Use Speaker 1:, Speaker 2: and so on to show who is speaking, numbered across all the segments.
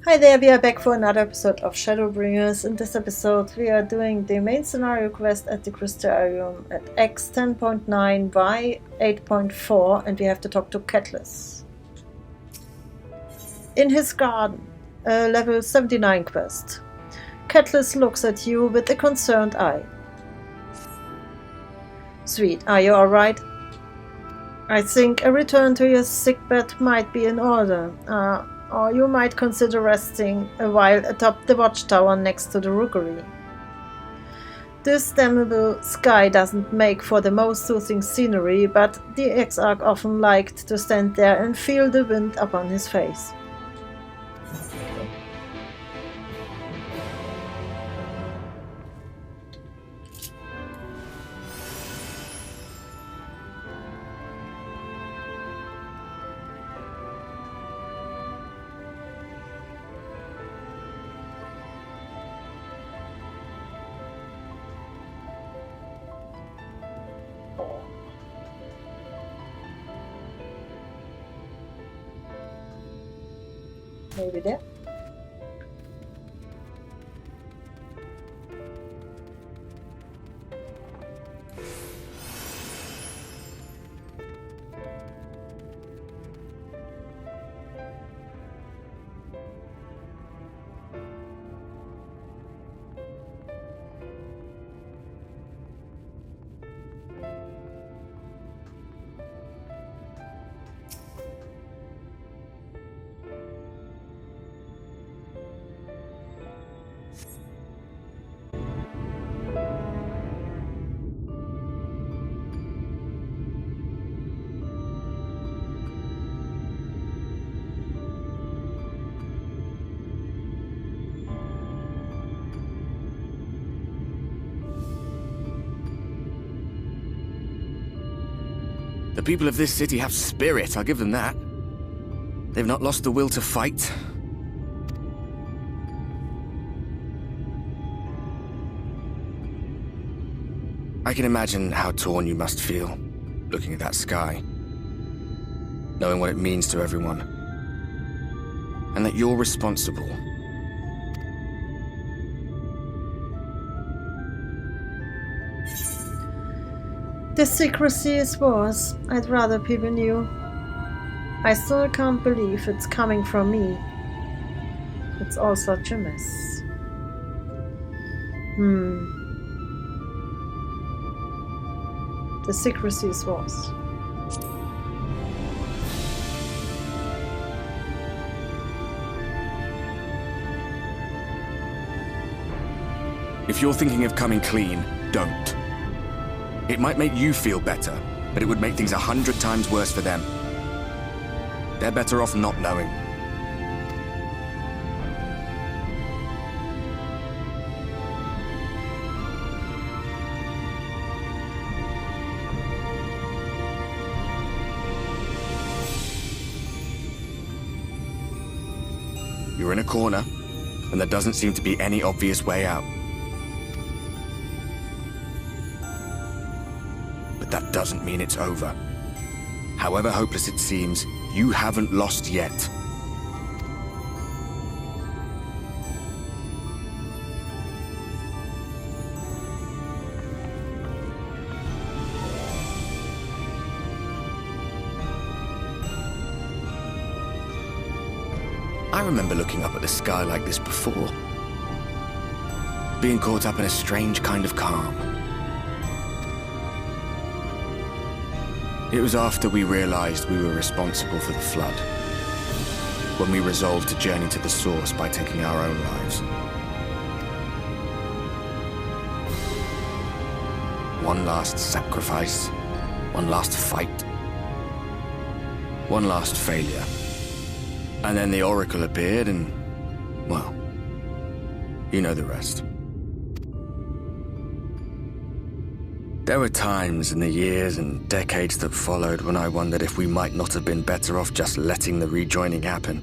Speaker 1: Hi there, we are back for another episode of Shadowbringers. In this episode we are doing the main scenario quest at the Crystarium at X 10.9, Y 8.4, and we have to talk to Catelys. In his garden, level 79 quest. Catelys looks at you with a concerned eye. Sweet, are you alright? I think a return to your sickbed might be in order. Or you might consider resting a while atop the watchtower next to the rookery. This damnable sky doesn't make for the most soothing scenery, but the Exarch often liked to stand there and feel the wind upon his face. Maybe there.
Speaker 2: The people of this city have spirit, I'll give them that. They've not lost the will to fight. I can imagine how torn you must feel, looking at that sky, knowing what it means to everyone, and that you're responsible.
Speaker 1: The secrecy is worse. I'd rather people knew. I still can't believe it's coming from me. It's all such a mess. The secrecy is worse.
Speaker 2: If you're thinking of coming clean, don't. It might make you feel better, but it would make things 100 times worse for them. They're better off not knowing. You're in a corner, and there doesn't seem to be any obvious way out. That doesn't mean it's over. However hopeless it seems, you haven't lost yet. I remember looking up at the sky like this before. Being caught up in a strange kind of calm. It was after we realized we were responsible for the flood, when we resolved to journey to the source by taking our own lives. One last sacrifice, one last fight, one last failure. And then the Oracle appeared and, well, you know the rest. There were times in the years and decades that followed when I wondered if we might not have been better off just letting the rejoining happen.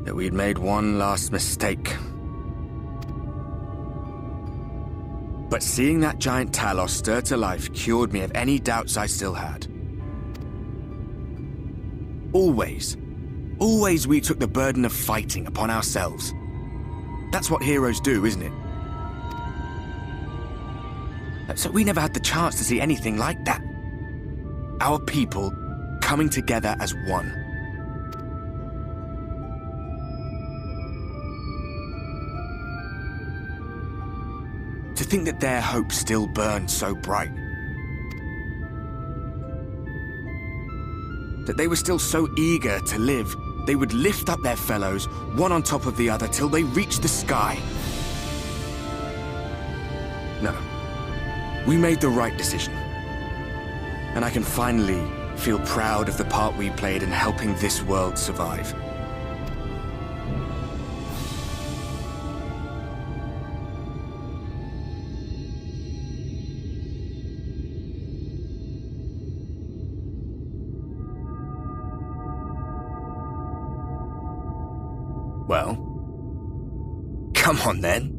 Speaker 2: That we'd made one last mistake. But seeing that giant Talos stir to life cured me of any doubts I still had. Always we took the burden of fighting upon ourselves. That's what heroes do, isn't it? So we never had the chance to see anything like that. Our people coming together as one. To think that their hope still burned so bright. That they were still so eager to live, they would lift up their fellows, one on top of the other, till they reached the sky. No. We made the right decision. And I can finally feel proud of the part we played in helping this world survive. Well, come on then.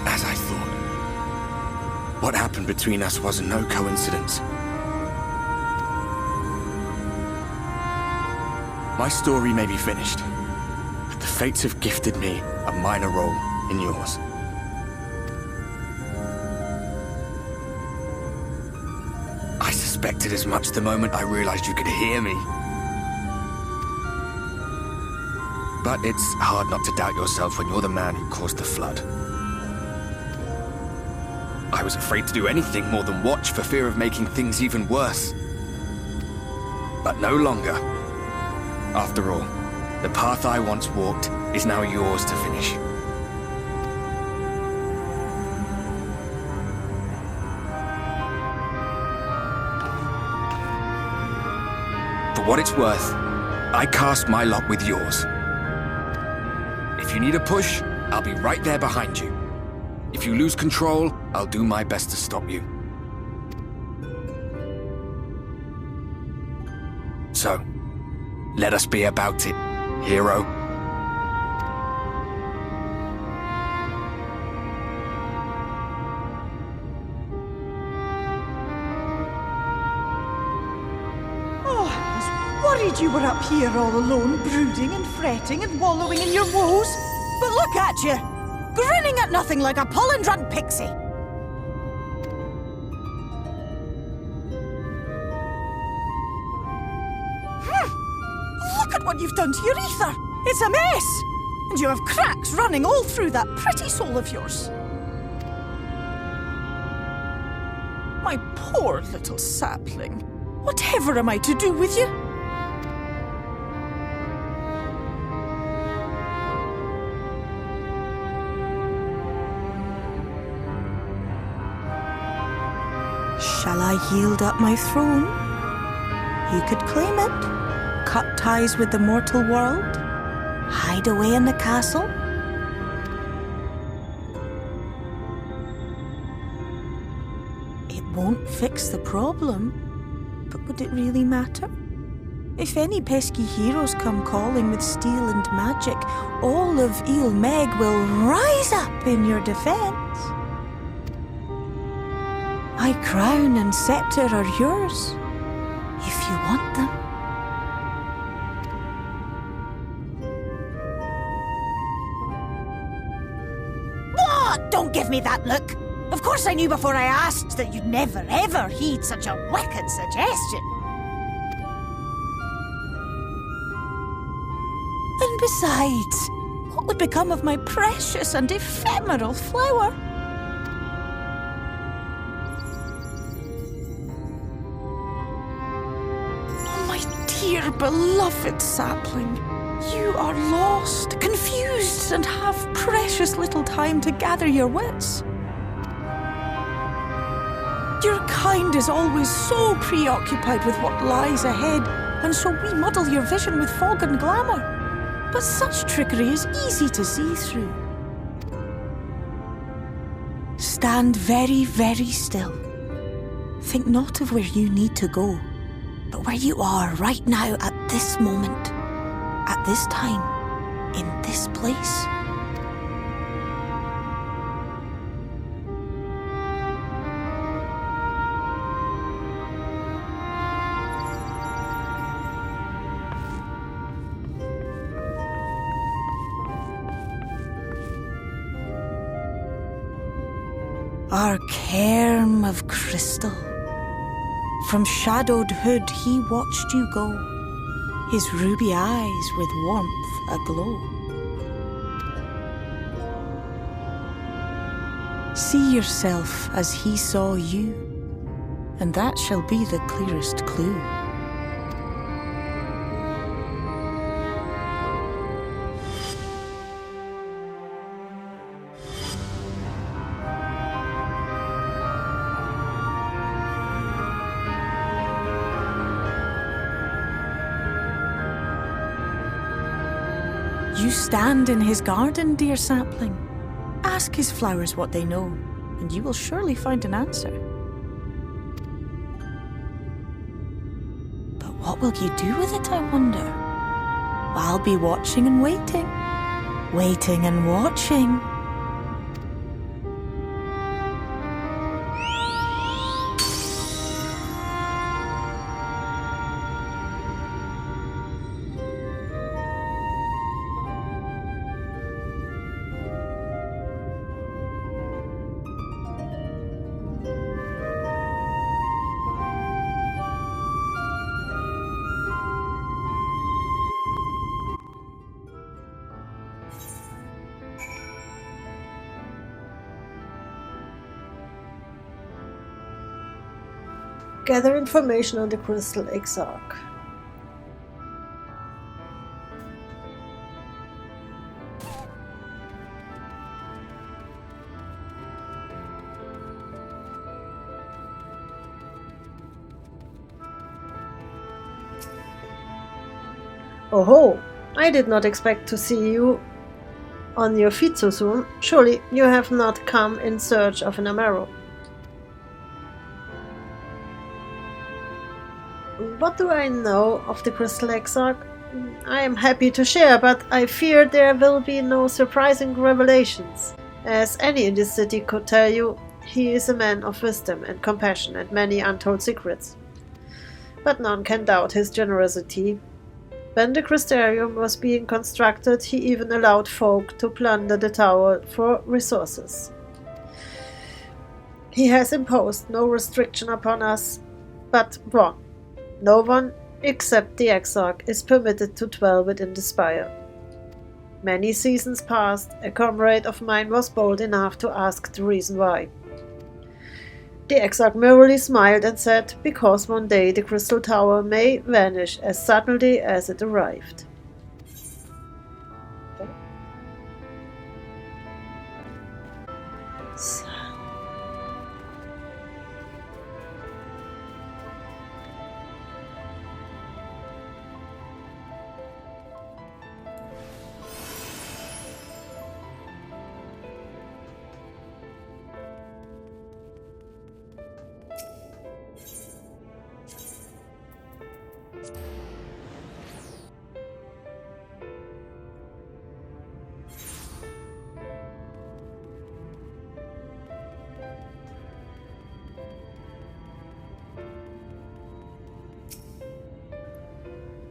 Speaker 2: As I thought, what happened between us was no coincidence. My story may be finished, but the fates have gifted me a minor role in yours. I suspected as much the moment I realized you could hear me. But it's hard not to doubt yourself when you're the man who caused the flood. I was afraid to do anything more than watch for fear of making things even worse. But no longer. After all, the path I once walked is now yours to finish. For what it's worth, I cast my lot with yours. If you need a push, I'll be right there behind you. If you lose control, I'll do my best to stop you. So, let us be about it, hero.
Speaker 3: You were up here all alone, brooding and fretting and wallowing in your woes. But look at you, grinning at nothing like a pollen-drunk pixie. Look at what you've done to your ether. It's a mess. And you have cracks running all through that pretty soul of yours. My poor little sapling. Whatever am I to do with you? Shall I yield up my throne? You could claim it, cut ties with the mortal world, hide away in the castle. It won't fix the problem, but would it really matter? If any pesky heroes come calling with steel and magic, all of Eel Meg will rise up in your defense. My crown and scepter are yours, if you want them. What? Don't give me that look. Of course I knew before I asked that you'd never ever heed such a wicked suggestion. And besides, what would become of my precious and ephemeral flower? Dear beloved sapling, you are lost, confused, and have precious little time to gather your wits. Your kind is always so preoccupied with what lies ahead, and so we muddle your vision with fog and glamour. But such trickery is easy to see through. Stand very, very still. Think not of where you need to go, but where you are right now at this moment, at this time, in this place. Our cairn of crystal. From shadowed hood he watched you go, his ruby eyes with warmth aglow. See yourself as he saw you, and that shall be the clearest clue. You stand in his garden, dear sapling. Ask his flowers what they know, and you will surely find an answer. But what will you do with it, I wonder? I'll be watching and waiting, waiting and watching.
Speaker 1: Gather information on the Crystal Exarch. Oh, I did not expect to see you on your feet so soon. Surely you have not come in search of an Amaro. What do I know of the Crystal Exarch? I am happy to share, but I fear there will be no surprising revelations. As any in this city could tell you, he is a man of wisdom and compassion and many untold secrets. But none can doubt his generosity. When the Crystarium was being constructed, he even allowed folk to plunder the tower for resources. He has imposed no restriction upon us, but one. No one, except the Exarch, is permitted to dwell within the spire. Many seasons past, a comrade of mine was bold enough to ask the reason why. The Exarch merely smiled and said, because one day the Crystal Tower may vanish as suddenly as it arrived.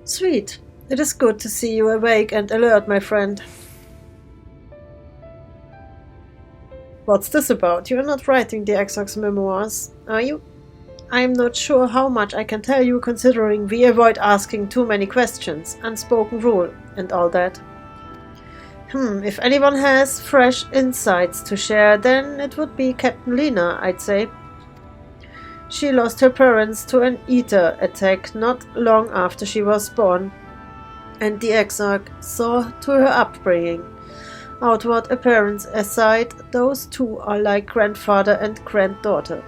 Speaker 1: Sweet. It is good to see you awake and alert, my friend. What's this about? You are not writing the Exarch's memoirs, are you? I am not sure how much I can tell you, considering we avoid asking too many questions, unspoken rule, and all that. If anyone has fresh insights to share, then it would be Captain Lena, I'd say. She lost her parents to an ether attack not long after she was born, and the Exarch saw to her upbringing. Outward appearance aside, those two are like grandfather and granddaughter.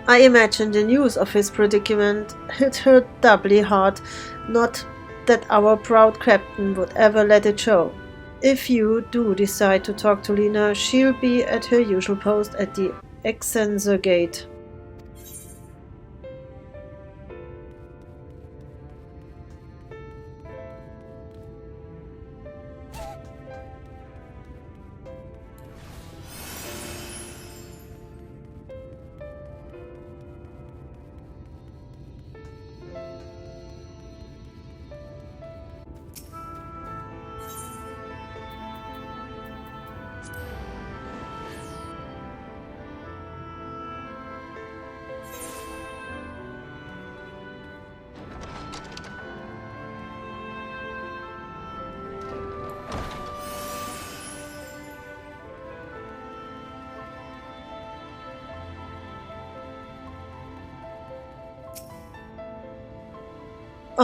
Speaker 1: I imagine the news of his predicament hit her doubly hard, not that our proud captain would ever let it show. If you do decide to talk to Lena, she'll be at her usual post at the Exensor Gate.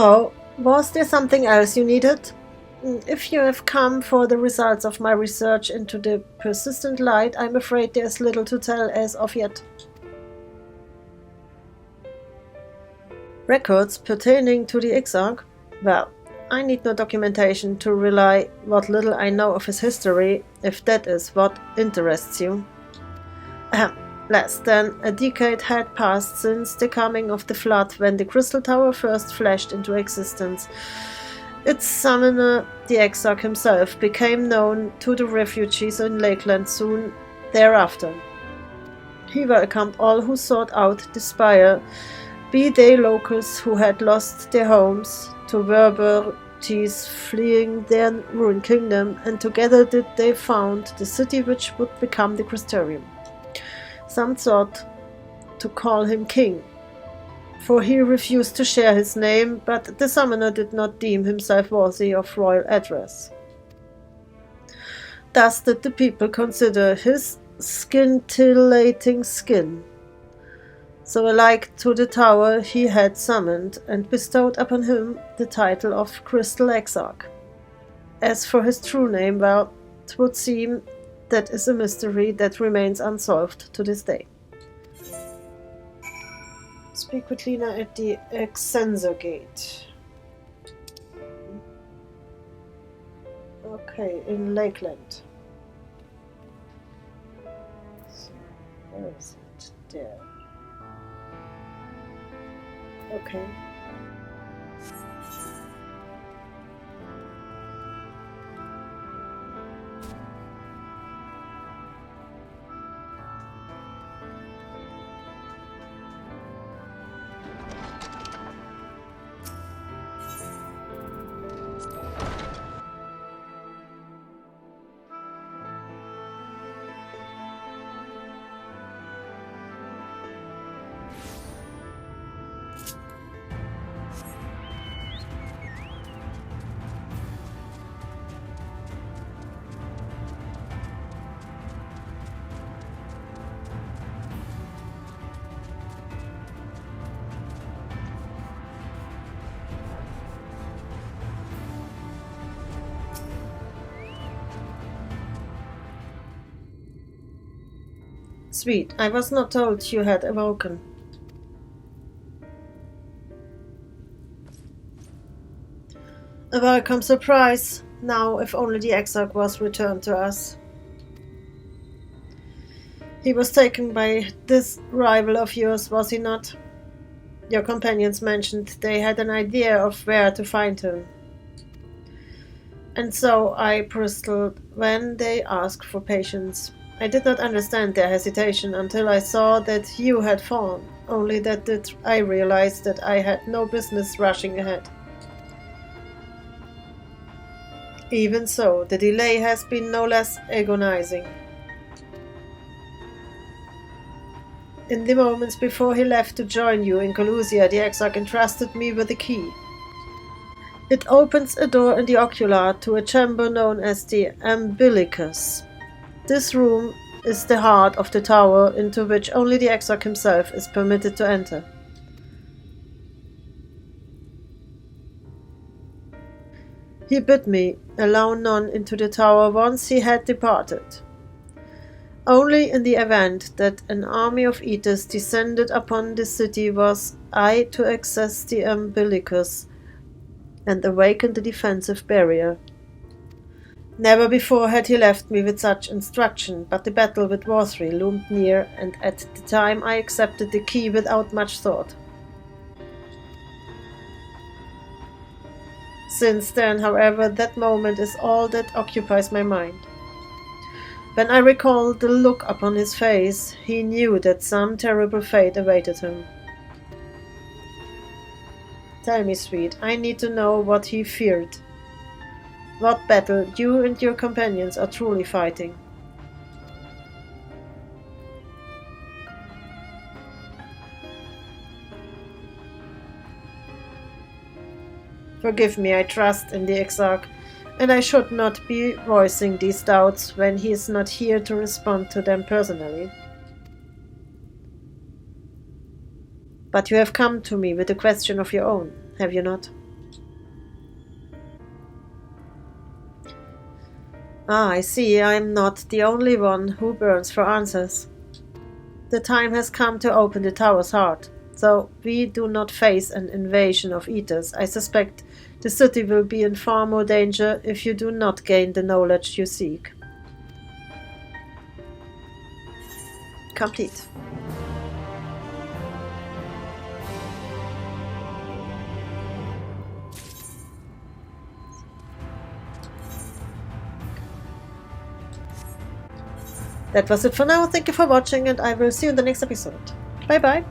Speaker 1: Oh, was there something else you needed? If you have come for the results of my research into the persistent light, I'm afraid there's little to tell as of yet. Records pertaining to the Exarch? Well, I need no documentation to rely what little I know of his history, if that is what interests you. Less than a decade had passed since the coming of the flood when the Crystal Tower first flashed into existence. Its summoner, the Exarch himself, became known to the refugees in Lakeland soon thereafter. He welcomed all who sought out the spire, be they locals who had lost their homes, to Verbertes fleeing their ruined kingdom, and together did they found the city which would become the Crystarium. Some thought to call him king, for he refused to share his name, but the summoner did not deem himself worthy of royal address. Thus did the people consider his scintillating skin. So alike to the tower he had summoned, and bestowed upon him the title of Crystal Exarch. As for his true name, well, 'twould seem that is a mystery that remains unsolved to this day. Speak with Lena at the Exensor Gate. Okay, in Lakeland. So, where is it? There. Okay. Sweet, I was not told you had awoken. A welcome surprise. Now, if only the Exarch was returned to us. He was taken by this rival of yours, was he not? Your companions mentioned they had an idea of where to find him. And so I bristled when they asked for patience. I did not understand their hesitation until I saw that you had fallen, only that did I realize that I had no business rushing ahead. Even so, the delay has been no less agonizing. In the moments before he left to join you in Colusia, the Exarch entrusted me with a key. It opens a door in the ocular to a chamber known as the Umbilicus. This room is the heart of the tower, into which only the Exarch himself is permitted to enter. He bid me allow none into the tower once he had departed. Only in the event that an army of eaters descended upon the city was I to access the Umbilicus and awaken the defensive barrier. Never before had he left me with such instruction, but the battle with Warthri loomed near, and at the time I accepted the key without much thought. Since then, however, that moment is all that occupies my mind. When I recall the look upon his face, he knew that some terrible fate awaited him. Tell me, sweet, I need to know what he feared. What battle you and your companions are truly fighting. Forgive me, I trust in the Exarch, and I should not be voicing these doubts when he is not here to respond to them personally. But you have come to me with a question of your own, have you not? Ah, I see. I'm not the only one who burns for answers. The time has come to open the tower's heart. Though we do not face an invasion of eaters, I suspect the city will be in far more danger if you do not gain the knowledge you seek. Complete. That was it for now. Thank you for watching, and I will see you in the next episode. Bye bye.